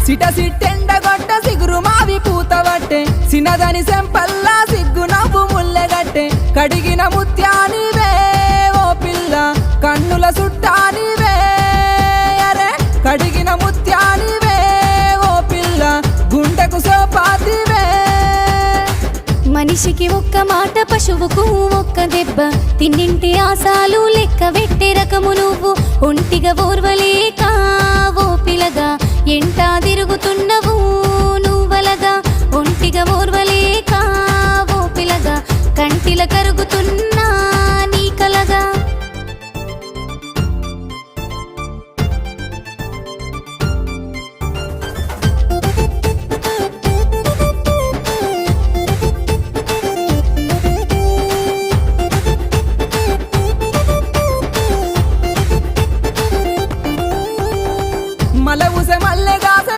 సిట సిట్టెండగొట్ట సిగురు మావి పూతవట్టే సినదని సెంపల్లా సిగ్గు నవ్వు ముల్లెగట్టే కడిగిన ముత్యానివే ఓ పిల్ల కన్నుల సుట్టానివే అరే కడిగిన ముత్యానివే ఓ పిల్ల గుండెకు సోపాతివే మనిషికి ఒక్క మాట పశువుకు ఒక్క దెబ్బ తిన్నింటి ఆశాలు లెక్క వెట్టే రకము నువ్వు ఒంటిగా ఓర్వలేక ఓ పిలగా ఎంటా తిరుగుతున్నవు నువ్వలగా ఒంటిగా ఓర్వలేక ఓ పిలగా కంటిల కరుగు